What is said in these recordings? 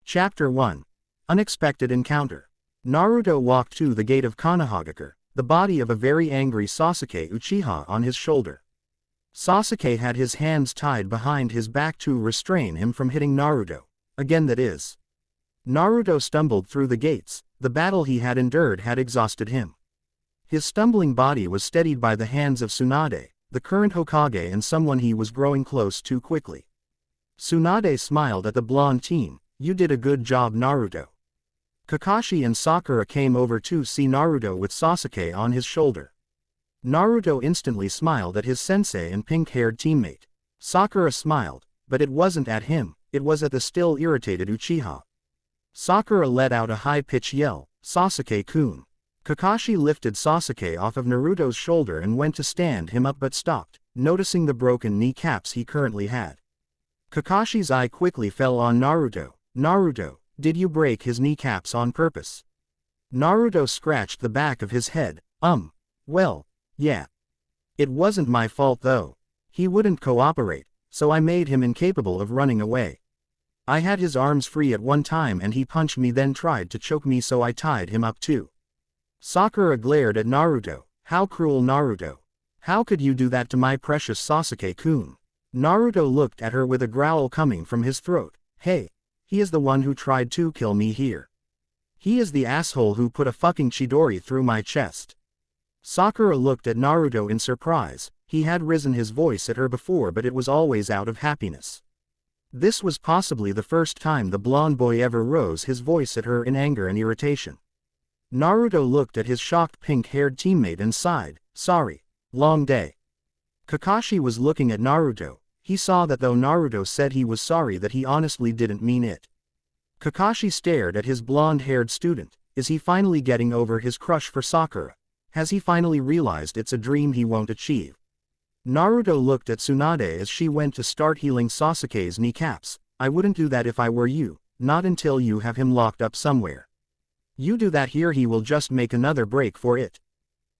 Chapter 1. Unexpected Encounter. Naruto walked to the gate of Konohagakure, the body of a very angry Sasuke Uchiha on his shoulder. Sasuke had his hands tied behind his back to restrain him from hitting Naruto. Again, that is. Naruto stumbled through the gates. The battle he had endured had exhausted him. His stumbling body was steadied by the hands of Tsunade, the current Hokage and someone he was growing close to quickly. Tsunade smiled at the blonde teen. "You did a good job, Naruto." Kakashi and Sakura came over to see Naruto with Sasuke on his shoulder. Naruto instantly smiled at his sensei and pink-haired teammate. Sakura smiled, but it wasn't at him, it was at the still irritated Uchiha. Sakura let out a high-pitched yell, "Sasuke-kun." Kakashi lifted Sasuke off of Naruto's shoulder and went to stand him up but stopped, noticing the broken kneecaps he currently had. Kakashi's eye quickly fell on Naruto. "Naruto, did you break his kneecaps on purpose?" Naruto scratched the back of his head. Well, yeah. It wasn't my fault though. He wouldn't cooperate, so I made him incapable of running away. I had his arms free at one time and he punched me then tried to choke me so I tied him up too." Sakura glared at Naruto. "How cruel, Naruto. How could you do that to my precious Sasuke-kun?" Naruto looked at her with a growl coming from his throat. "Hey. He is the one who tried to kill me here. He is the asshole who put a fucking Chidori through my chest." Sakura looked at Naruto in surprise. He had risen his voice at her before but it was always out of happiness. This was possibly the first time the blonde boy ever rose his voice at her in anger and irritation. Naruto looked at his shocked pink-haired teammate and sighed, "Sorry. Long day." Kakashi was looking at Naruto. He saw that though Naruto said he was sorry that he honestly didn't mean it. Kakashi stared at his blonde-haired student. Is he finally getting over his crush for Sakura? Has he finally realized it's a dream he won't achieve? Naruto looked at Tsunade as she went to start healing Sasuke's kneecaps. "I wouldn't do that if I were you, not until you have him locked up somewhere. You do that here he will just make another break for it."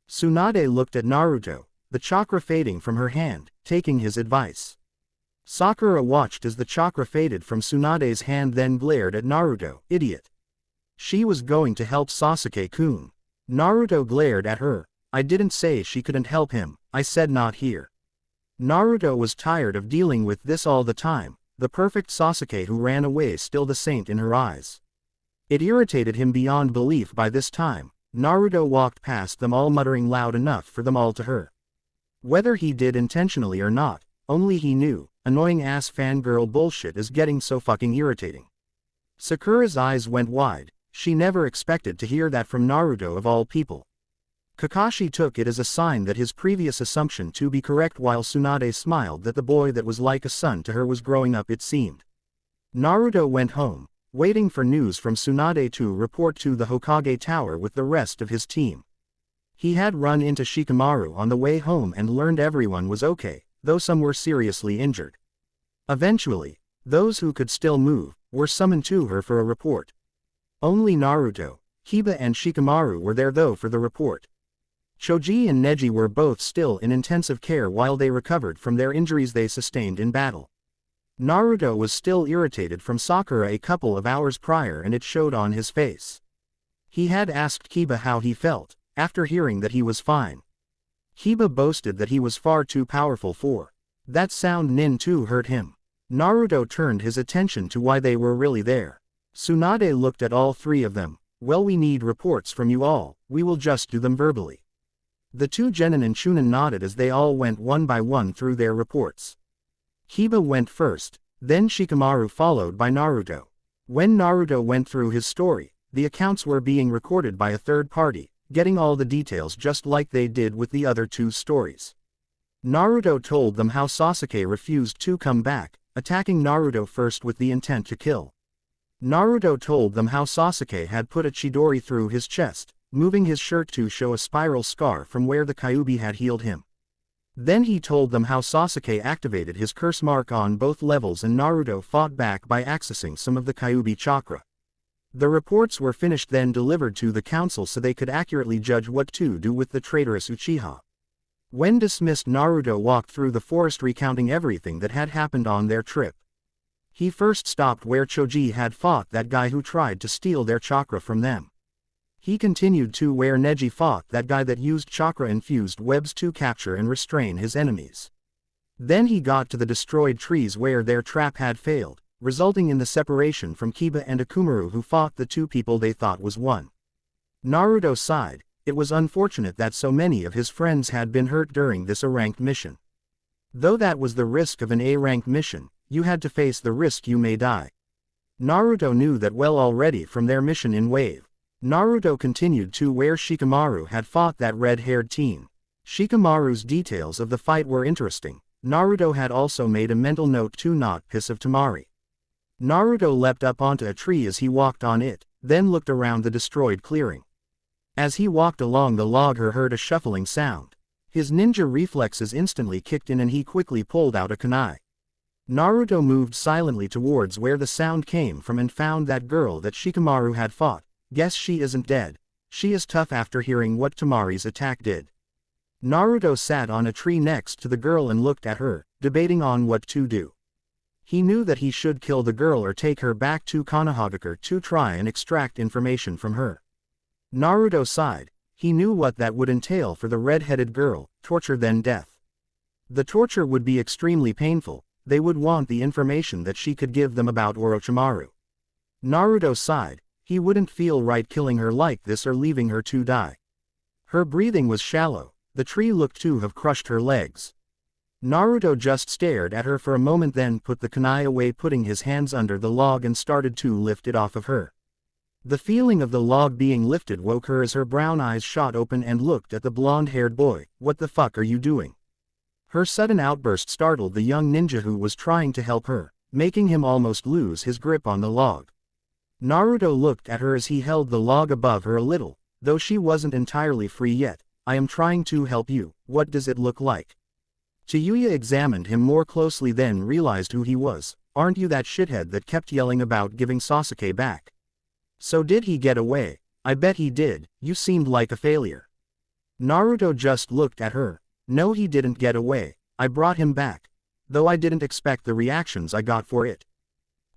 Tsunade looked at Naruto, the chakra fading from her hand, taking his advice. Sakura watched as the chakra faded from Tsunade's hand then glared at Naruto. "Idiot. She was going to help Sasuke-kun." Naruto glared at her. "I didn't say she couldn't help him, I said not here." Naruto was tired of dealing with this all the time, the perfect Sasuke who ran away still the saint in her eyes. It irritated him beyond belief by this time. Naruto walked past them all muttering loud enough for them all to hear. Whether he did intentionally or not, only he knew. Annoying ass fangirl bullshit is getting so fucking irritating. Sakura's eyes went wide. She never expected to hear that from Naruto of all people. Kakashi took it as a sign that his previous assumption to be correct while Tsunade smiled that the boy that was like a son to her was growing up it seemed. Naruto went home, waiting for news from Tsunade to report to the Hokage Tower with the rest of his team. He had run into Shikamaru on the way home and learned everyone was okay, though some were seriously injured. Eventually, those who could still move, were summoned to her for a report. Only Naruto, Kiba and Shikamaru were there though for the report. Choji and Neji were both still in intensive care while they recovered from their injuries they sustained in battle. Naruto was still irritated from Sakura a couple of hours prior and it showed on his face. He had asked Kiba how he felt, after hearing that he was fine. Kiba boasted that he was far too powerful for that sound nin to hurt him. Naruto turned his attention to why they were really there. Tsunade looked at all three of them. "Well, we need reports from you all, we will just do them verbally." The two Genin and Chunin nodded as they all went one by one through their reports. Kiba went first, then Shikamaru followed by Naruto. When Naruto went through his story, the accounts were being recorded by a third party, getting all the details just like they did with the other two stories. Naruto told them how Sasuke refused to come back, attacking Naruto first with the intent to kill. Naruto told them how Sasuke had put a Chidori through his chest, moving his shirt to show a spiral scar from where the Kyuubi had healed him. Then he told them how Sasuke activated his curse mark on both levels and Naruto fought back by accessing some of the Kyuubi chakra. The reports were finished then delivered to the council so they could accurately judge what to do with the traitorous Uchiha. When dismissed, Naruto walked through the forest recounting everything that had happened on their trip. He first stopped where Choji had fought that guy who tried to steal their chakra from them. He continued to where Neji fought that guy that used chakra-infused webs to capture and restrain his enemies. Then he got to the destroyed trees where their trap had failed, resulting in the separation from Kiba and Akumaru, who fought the two people they thought was one. Naruto sighed. It was unfortunate that so many of his friends had been hurt during this A-ranked mission. Though that was the risk of an A-ranked mission, you had to face the risk you may die. Naruto knew that well already from their mission in Wave. Naruto continued to where Shikamaru had fought that red-haired teen. Shikamaru's details of the fight were interesting. Naruto had also made a mental note to not piss of Temari. Naruto leapt up onto a tree as he walked on it, then looked around the destroyed clearing. As he walked along the log, he heard a shuffling sound. His ninja reflexes instantly kicked in and he quickly pulled out a kunai. Naruto moved silently towards where the sound came from and found that girl that Shikamaru had fought. Guess she isn't dead. She is tough after hearing what Temari's attack did. Naruto sat on a tree next to the girl and looked at her, debating on what to do. He knew that he should kill the girl or take her back to Konohagakure to try and extract information from her. Naruto sighed. He knew what that would entail for the red-headed girl: torture then death. The torture would be extremely painful. They would want the information that she could give them about Orochimaru. Naruto sighed. He wouldn't feel right killing her like this or leaving her to die. Her breathing was shallow. The tree looked to have crushed her legs. Naruto just stared at her for a moment, then put the kunai away, putting his hands under the log and started to lift it off of her. The feeling of the log being lifted woke her as her brown eyes shot open and looked at the blonde-haired boy. What the fuck are you doing? Her sudden outburst startled the young ninja who was trying to help her, making him almost lose his grip on the log. Naruto looked at her as he held the log above her a little, though she wasn't entirely free yet. I am trying to help you. What does it look like? Tayayu examined him more closely, then realized who he was. Aren't you that shithead that kept yelling about giving Sasuke back? So did he get away? I bet he did. You seemed like a failure. Naruto just looked at her. No, he didn't get away. I brought him back. Though I didn't expect the reactions I got for it.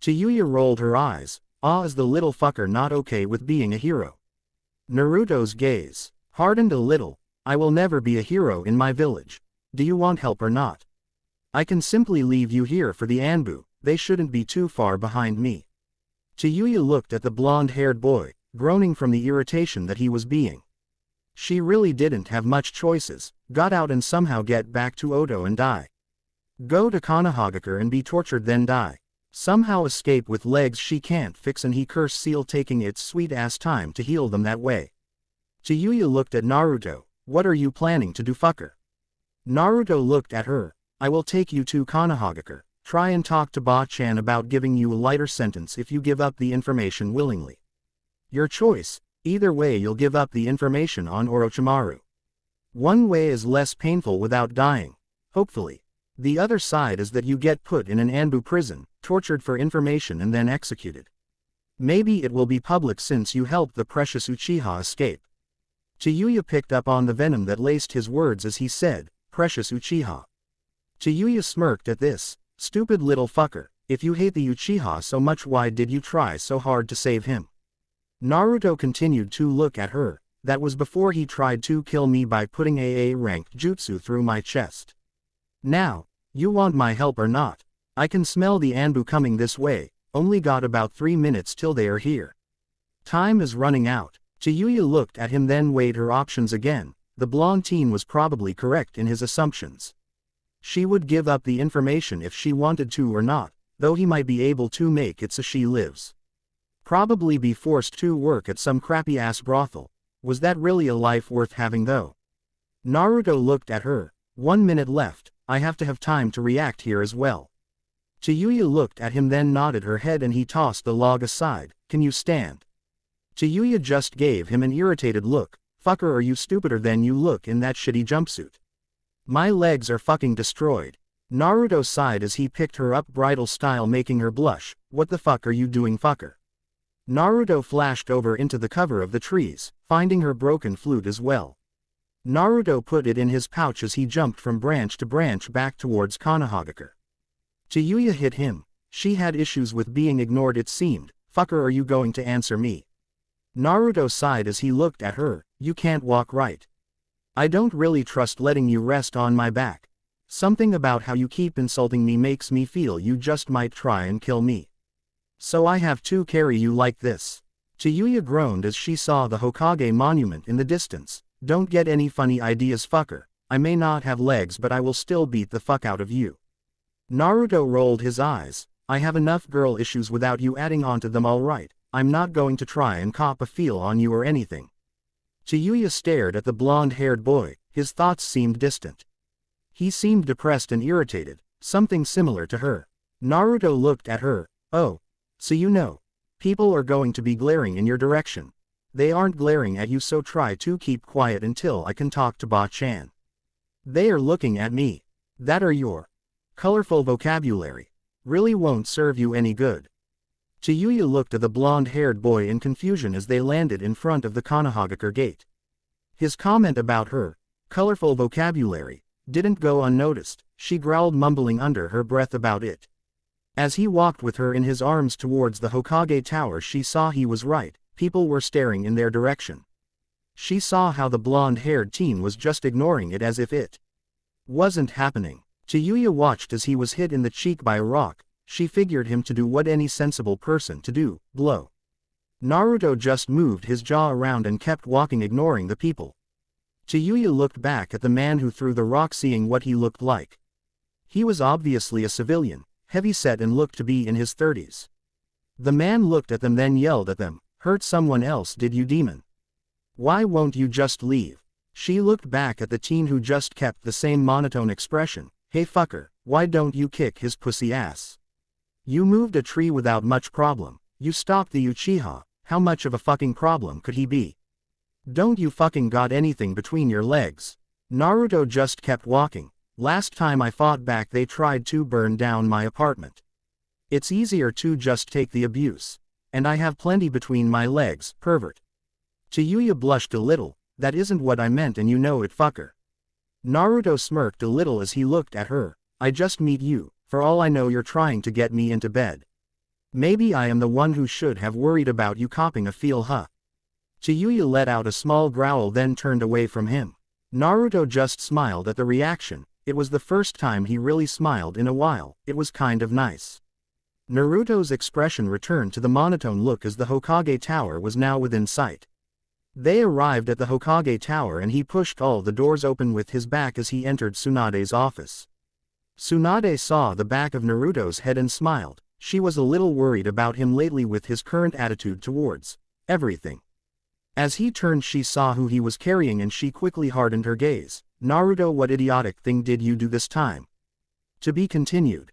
Tayayu rolled her eyes. Ah, is the little fucker not okay with being a hero? Naruto's gaze hardened a little. I will never be a hero in my village. Do you want help or not? I can simply leave you here for the Anbu. They shouldn't be too far behind me. Tayayu looked at the blonde-haired boy, groaning from the irritation that he was being. She really didn't have much choices. Got out and somehow get back to Oto and die. Go to Konohagakure and be tortured then die. Somehow escape with legs she can't fix, and he cursed Seal, taking its sweet-ass time to heal them that way. Tayayu looked at Naruto. What are you planning to do, fucker? Naruto looked at her. I will take you to Konohagakure. Try and talk to Ba-chan about giving you a lighter sentence if you give up the information willingly. Your choice. Either way you'll give up the information on Orochimaru. One way is less painful without dying. Hopefully. The other side is that you get put in an Anbu prison, tortured for information and then executed. Maybe it will be public since you helped the precious Uchiha escape. Tayayu picked up on the venom that laced his words as he said, precious Uchiha. Tayayu smirked at this. Stupid little fucker, if you hate the Uchiha so much, why did you try so hard to save him? Naruto continued to look at her. That was before he tried to kill me by putting AA-ranked jutsu through my chest. Now, you want my help or not? I can smell the Anbu coming this way. Only got about 3 minutes till they are here. Time is running out. Tayayu looked at him, then weighed her options again. The blonde teen was probably correct in his assumptions. She would give up the information if she wanted to or not, though he might be able to make it so she lives. Probably be forced to work at some crappy-ass brothel. Was that really a life worth having though? Naruto looked at her. 1 minute left. I have to have time to react here as well. Tayayu looked at him, then nodded her head, and he tossed the log aside. Can you stand? Tayayu just gave him an irritated look. Fucker, are you stupider than you look in that shitty jumpsuit? My legs are fucking destroyed. Naruto sighed as he picked her up bridal style, making her blush. What the fuck are you doing, fucker? Naruto flashed over into the cover of the trees, finding her broken flute as well. Naruto put it in his pouch as he jumped from branch to branch back towards Konohagakure. Tayayu hit him. She had issues with being ignored it seemed. Fucker, are you going to answer me? Naruto sighed as he looked at her. You can't walk right. I don't really trust letting you rest on my back. Something about how you keep insulting me makes me feel you just might try and kill me. So I have to carry you like this. Tayayu groaned as she saw the Hokage monument in the distance. Don't get any funny ideas, fucker. I may not have legs, but I will still beat the fuck out of you. Naruto rolled his eyes. I have enough girl issues without you adding onto them, alright. I'm not going to try and cop a feel on you or anything. Tayayu stared at the blonde-haired boy. His thoughts seemed distant. He seemed depressed and irritated, something similar to her. Naruto looked at her. Oh. So you know. People are going to be glaring in your direction. They aren't glaring at you, so try to keep quiet until I can talk to Ba-chan. They are looking at me. That are your colorful vocabulary. Really won't serve you any good. Tayayu looked at the blonde-haired boy in confusion as they landed in front of the Konohagakure gate. His comment about her colorful vocabulary didn't go unnoticed. She growled, mumbling under her breath about it. As he walked with her in his arms towards the Hokage tower, she saw he was right. People were staring in their direction. She saw how the blonde-haired teen was just ignoring it as if it wasn't happening. Tayayu watched as he was hit in the cheek by a rock. She figured him to do what any sensible person to do, blow. Naruto just moved his jaw around and kept walking, ignoring the people. Tayayu looked back at the man who threw the rock, seeing what he looked like. He was obviously a civilian, heavy-set and looked to be in his 30s. The man looked at them, then yelled at them, "Hurt someone else, did you, demon? Why won't you just leave?" She looked back at the teen who just kept the same monotone expression. "Hey fucker, why don't you kick his pussy ass? You moved a tree without much problem. You stopped the Uchiha. How much of a fucking problem could he be? Don't you fucking got anything between your legs?" Naruto just kept walking. "Last time I fought back, they tried to burn down my apartment. It's easier to just take the abuse. And I have plenty between my legs, pervert." Tayayu blushed a little. "That isn't what I meant, and you know it, fucker." Naruto smirked a little as he looked at her. "I just meet you. For all I know, you're trying to get me into bed. Maybe I am the one who should have worried about you copping a feel, huh?" Tayayu let out a small growl, then turned away from him. Naruto just smiled at the reaction. It was the first time he really smiled in a while. It was kind of nice. Naruto's expression returned to the monotone look as the Hokage tower was now within sight. They arrived at the Hokage tower and he pushed all the doors open with his back as he entered Tsunade's office. Tsunade saw the back of Naruto's head and smiled. She was a little worried about him lately with his current attitude towards everything. As he turned, she saw who he was carrying and she quickly hardened her gaze. "Naruto, what idiotic thing did you do this time?" To be continued.